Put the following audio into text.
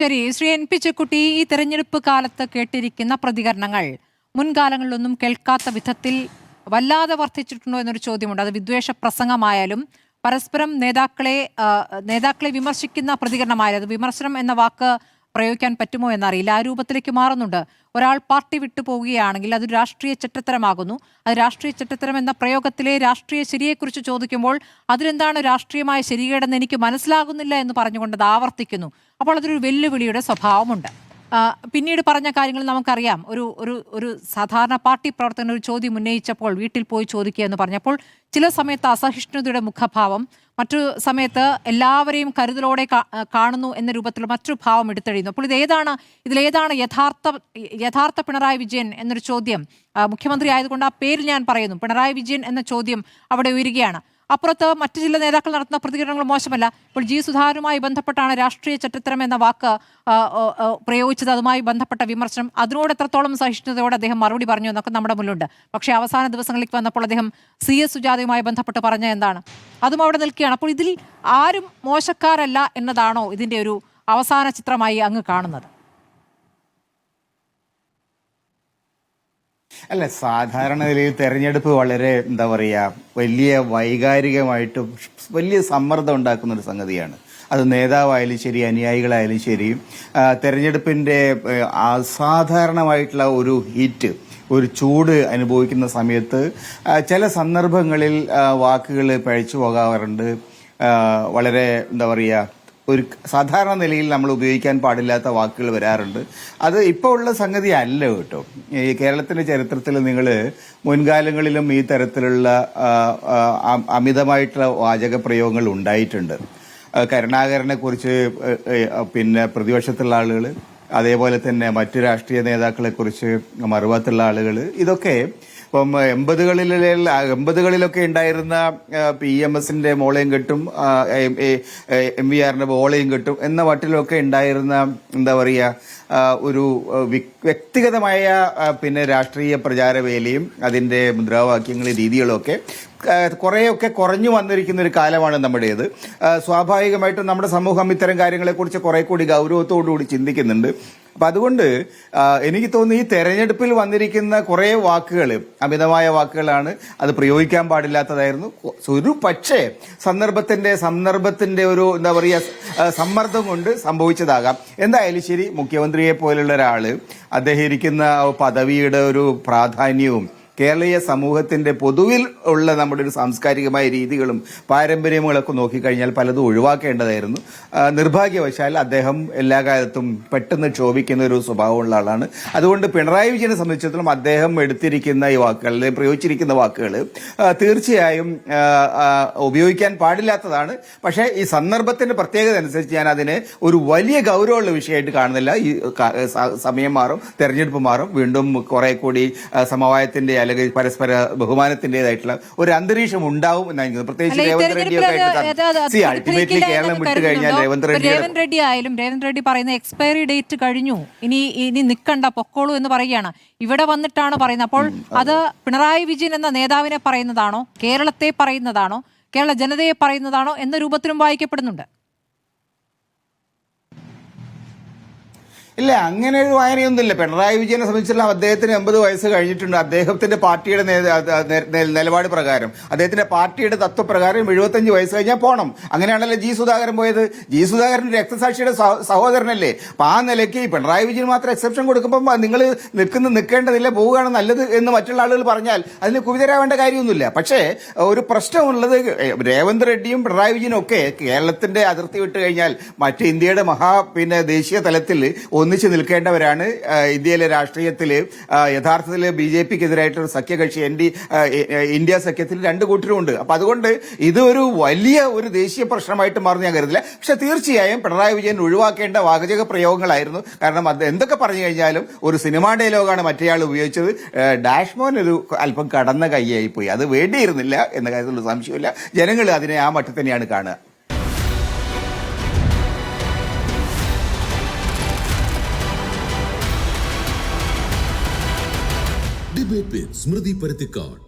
ശരി, Shri N P Chekkutty, ഈ തെരഞ്ഞെടുപ്പ് കാലത്ത് കേട്ടിരിക്കുന്ന പ്രതികരണങ്ങൾ മുൻകാലങ്ങളിലൊന്നും കേൾക്കാത്ത വിധത്തിൽ വല്ലാതെ വർദ്ധിച്ചിട്ടുണ്ടോ എന്നൊരു ചോദ്യമുണ്ട്. അത് വിദ്വേഷ പ്രസംഗമായാലും പരസ്പരം നേതാക്കളെ വിമർശിക്കുന്ന പ്രതികരണമായാലും, അത് വിമർശനം എന്ന വാക്ക് പ്രയോഗിക്കാൻ പറ്റുമോ എന്നറിയില്ല. ആ രൂപത്തിലേക്ക് മാറുന്നുണ്ട്. ഒരാൾ പാർട്ടി വിട്ടു പോവുകയാണെങ്കിൽ അത് രാഷ്ട്രീയ ചെറ്റത്തരമാകുന്നു. അത് രാഷ്ട്രീയ ചെറ്റത്തരം എന്ന പ്രയോഗത്തിലെ രാഷ്ട്രീയ ശരിയെക്കുറിച്ച് ചോദിക്കുമ്പോൾ അതിലെന്താണ് രാഷ്ട്രീയമായ ശരികേടെന്ന് എനിക്ക് മനസ്സിലാകുന്നില്ല എന്ന് പറഞ്ഞുകൊണ്ട് അത് ആവർത്തിക്കുന്നു. അപ്പോൾ അതൊരു വെല്ലുവിളിയുടെ സ്വഭാവമുണ്ട്. പിന്നീട് പറഞ്ഞ കാര്യങ്ങൾ നമുക്കറിയാം. ഒരു ഒരു ഒരു സാധാരണ പാർട്ടി പ്രവർത്തകൻ ഒരു ചോദ്യം ഉന്നയിച്ചപ്പോൾ വീട്ടിൽ പോയി ചോദിക്കുക എന്ന് പറഞ്ഞപ്പോൾ ചില സമയത്ത് അസഹിഷ്ണുതയുടെ മുഖഭാവം, മറ്റു സമയത്ത് എല്ലാവരെയും കരുതലോടെ കാണുന്നു എന്ന രൂപത്തിൽ മറ്റൊരു ഭാവം എടുത്തെഴിയുന്നു. അപ്പോൾ ഇതിലേതാണ് യഥാർത്ഥ പിണറായി വിജയൻ എന്നൊരു ചോദ്യം. മുഖ്യമന്ത്രി ആയതുകൊണ്ട് ആ പേര് ഞാൻ പറയുന്നു. പിണറായി വിജയൻ എന്ന ചോദ്യം അവിടെ ഉയരുകയാണ്. അപ്പുറത്ത് മറ്റു ചില നേതാക്കൾ നടത്തുന്ന പ്രതികരണങ്ങൾ മോശമല്ല. ഇപ്പോൾ ജി സുധാകരനുമായി ബന്ധപ്പെട്ടാണ് രാഷ്ട്രീയ ചെറ്റത്തരം എന്ന വാക്ക് പ്രയോഗിച്ചത്. അതുമായി ബന്ധപ്പെട്ട വിമർശനം, അതിനോട് എത്രത്തോളം സഹിഷ്ണുതയോടെ അദ്ദേഹം മറുപടി പറഞ്ഞു എന്നൊക്കെ നമ്മുടെ മുന്നിലുണ്ട്. പക്ഷേ അവസാന ദിവസങ്ങളിലേക്ക് വന്നപ്പോൾ അദ്ദേഹം CS സുജാതയുമായി ബന്ധപ്പെട്ട് പറഞ്ഞ എന്താണ്, അതും അവിടെ നിൽക്കുകയാണ്. അപ്പോൾ ഇതിൽ ആരും മോശക്കാരല്ല എന്നതാണോ ഇതിൻ്റെ ഒരു അവസാന ചിത്രമായി അങ്ങ് കാണുന്നത്? അല്ല, സാധാരണ നിലയിൽ തെരഞ്ഞെടുപ്പ് വളരെ എന്താ പറയുക, വലിയ വൈകാരികമായിട്ടും വലിയ സമ്മർദ്ദം ഉണ്ടാക്കുന്ന ഒരു സംഗതിയാണ്. അത് നേതാവായാലും ശരി, അനുയായികളായാലും ശരി, തെരഞ്ഞെടുപ്പിന്റെ അസാധാരണമായിട്ടുള്ള ഒരു ഹീറ്റ്, ഒരു ചൂട് അനുഭവിക്കുന്ന സമയത്ത് ചില സന്ദർഭങ്ങളിൽ വാക്കുകൾ പഴച്ചു പോകാറുണ്ട്. വളരെ എന്താ പറയുക, ഒരു സാധാരണ നിലയിൽ നമ്മൾ ഉപയോഗിക്കാൻ പാടില്ലാത്ത വാക്കുകൾ വരാറുണ്ട്. അത് ഇപ്പോൾ ഉള്ള സംഗതി അല്ല കേട്ടോ. ഈ കേരളത്തിന്റെ ചരിത്രത്തിൽ നിങ്ങൾ മുൻകാലങ്ങളിലും ഈ തരത്തിലുള്ള അമിതമായിട്ടുള്ള വാചക പ്രയോഗങ്ങൾ ഉണ്ടായിട്ടുണ്ട്. കരുണാകരനെ കുറിച്ച് പിന്നെ പ്രതിപക്ഷത്തുള്ള ആളുകൾ, അതേപോലെ തന്നെ മറ്റു രാഷ്ട്രീയ നേതാക്കളെ കുറിച്ച് മറുപത്തുള്ള ആളുകൾ, ഇതൊക്കെ ഇപ്പം 80കളിലൊക്കെ ഉണ്ടായിരുന്ന PMSന്റെ മോളയും കെട്ടും, MVRന്റെ മോളയും കെട്ടും എന്ന മട്ടിലൊക്കെ ഉണ്ടായിരുന്ന എന്താ പറയുക, ഒരു വ്യക്തിഗതമായ പിന്നെ രാഷ്ട്രീയ പ്രചാരവേലയും അതിന്റെ മുദ്രാവാക്യങ്ങളും രീതികളും ഒക്കെ കുറേയൊക്കെ കുറഞ്ഞു വന്നിരിക്കുന്ന ഒരു കാലമാണ് നമ്മുടേത്. സ്വാഭാവികമായിട്ടും നമ്മുടെ സമൂഹം ഇത്തരം കാര്യങ്ങളെക്കുറിച്ച് കുറെ കൂടി ഗൗരവത്തോടുകൂടി ചിന്തിക്കുന്നുണ്ട്. അപ്പൊ അതുകൊണ്ട് എനിക്ക് തോന്നുന്നു ഈ തെരഞ്ഞെടുപ്പിൽ വന്നിരിക്കുന്ന കുറെ വാക്കുകൾ അമിതമായ വാക്കുകളാണ്. അത് പ്രയോഗിക്കാൻ പാടില്ലാത്തതായിരുന്നു. ഒരു പക്ഷേ സന്ദർഭത്തിന്റെ ഒരു എന്താ പറയുക, സമ്മർദ്ദം കൊണ്ട് സംഭവിച്ചതാകാം. എന്തായാലും ശരി, മുഖ്യമന്ത്രിയെ പോലുള്ള ഒരാള് അദ്ദേഹം ഇരിക്കുന്ന പദവിയുടെ ഒരു പ്രാധാന്യവും കേരളീയ സമൂഹത്തിന്റെ പൊതുവിൽ ഉള്ള നമ്മുടെ ഒരു സാംസ്കാരികമായ രീതികളും പാരമ്പര്യങ്ങളൊക്കെ നോക്കിക്കഴിഞ്ഞാൽ പലതും ഒഴിവാക്കേണ്ടതായിരുന്നു. നിർഭാഗ്യവശാൽ അദ്ദേഹം എല്ലാ കാലത്തും പെട്ടെന്ന് ക്ഷോഭിക്കുന്ന ഒരു സ്വഭാവമുള്ള ആളാണ്. അതുകൊണ്ട് പിണറായി വിജയനെ സംബന്ധിച്ചിടത്തോളം അദ്ദേഹം എടുത്തിരിക്കുന്ന ഈ വാക്കുകൾ, അല്ലെങ്കിൽ പ്രയോഗിച്ചിരിക്കുന്ന വാക്കുകൾ തീർച്ചയായും ഉപയോഗിക്കാൻ പാടില്ലാത്തതാണ്. പക്ഷേ ഈ സന്ദർഭത്തിന്റെ പ്രത്യേകത അനുസരിച്ച് ഞാൻ അതിനെ ഒരു വലിയ ഗൗരവമുള്ള വിഷയമായിട്ട് കാണുന്നില്ല. ഈ സമയം മാറും, തെരഞ്ഞെടുപ്പ് മാറും, വീണ്ടും കുറെ കൂടി സമവായത്തിന്റെ അല്ലെങ്കിൽ പരസ്പര ബഹുമാനത്തിന്റേതായിട്ടുള്ള ഒരു അന്തരീക്ഷം ഉണ്ടാവും എന്നാണ്. പ്രത്യേകിച്ച് രേവന്ത് റെഡ്ഡിയൊക്കെ അൾട്ടിമേറ്റ്ലി കേരളം വിട്ടു കഴിഞ്ഞാൽ രേവന്ത് റെഡ്ഡി ആയാലും രേവന്ത് റെഡ്ഡി പറയുന്ന എക്സ്പയറി ഡേറ്റ് കഴിഞ്ഞു, ഇനി നിൽക്കണ്ട, പൊക്കോളൂ എന്ന് പറയുകയാണ്. ഇവിടെ വന്നിട്ടാണ് പറയുന്നത്. അപ്പോൾ അത് പിണറായി വിജയൻ എന്ന നേതാവിനെ പറയുന്നതാണോ, കേരളത്തെ പറയുന്നതാണോ, കേരള ജനതയെ പറയുന്നതാണോ എന്ന രൂപത്തിലും വായിക്കപ്പെടുന്നുണ്ട്. ഇല്ല, അങ്ങനെ ഒരു വായനയൊന്നുമില്ല. പിണറായി വിജയനെ സംബന്ധിച്ചിടത്തോളം അദ്ദേഹത്തിന് 80 വയസ്സ് കഴിഞ്ഞിട്ടുണ്ട്. അദ്ദേഹത്തിന്റെ പാർട്ടിയുടെ നിലപാട് പ്രകാരം, അദ്ദേഹത്തിന്റെ പാർട്ടിയുടെ തത്വപ്രകാരം 75 വയസ്സ് കഴിഞ്ഞാൽ പോകണം. അങ്ങനെയാണല്ലോ ജി സുധാകരൻ പോയത്. ജി സുധാകരൻ രക്തസാക്ഷിയുടെ സഹോദരനല്ലേ. അപ്പൊ ആ നിലയ്ക്ക് പിണറായി വിജയൻ മാത്രം എക്സെപ്ഷൻ കൊടുക്കുമ്പോൾ നിങ്ങൾ നിൽക്കേണ്ടതില്ല, പോവുകയാണ് നല്ലത് എന്ന് മറ്റുള്ള ആളുകൾ പറഞ്ഞാൽ അതിന് കുവിതരാവേണ്ട കാര്യമൊന്നുമില്ല. പക്ഷേ ഒരു പ്രശ്നമുള്ളത്, രേവന്ത് റെഡ്ഡിയും പിണറായി വിജയനും ഒക്കെ കേരളത്തിന്റെ അതിർത്തി വിട്ട് കഴിഞ്ഞാൽ മറ്റ് ഇന്ത്യയുടെ ദേശീയ തലത്തിൽ ഒന്നിച്ചു നിൽക്കേണ്ടവരാണ്. ഇന്ത്യയിലെ രാഷ്ട്രീയത്തിൽ യഥാർത്ഥത്തിൽ BJPക്കെതിരായിട്ടൊരു സഖ്യകക്ഷി ഇന്ത്യ സഖ്യത്തിൽ 2 കൂട്ടരുമുണ്ട്. അപ്പൊ അതുകൊണ്ട് ഇത് ഒരു വലിയ ഒരു ദേശീയ പ്രശ്നമായിട്ട് മാറുന്ന ഞാൻ കരുതില്ല. പക്ഷെ തീർച്ചയായും പിണറായി വിജയൻ ഒഴിവാക്കേണ്ട വാചക പ്രയോഗങ്ങളായിരുന്നു. കാരണം അത് എന്തൊക്കെ പറഞ്ഞു കഴിഞ്ഞാലും ഒരു സിനിമാ ഡയലോഗാണ് മറ്റേയാൾ ഉപയോഗിച്ചത്. ഡാഷ്മോൻ ഒരു അല്പം കടന്ന കൈയായി പോയി. അത് വേണ്ടിയിരുന്നില്ല എന്ന കാര്യത്തിൽ സംശയമില്ല. ജനങ്ങൾ അതിനെ ആ മട്ടിൽ തന്നെയാണ് കാണുക. ഡിബേറ്റ് വിത്ത് സ്മൃതി പരുത്തിക്കാട്.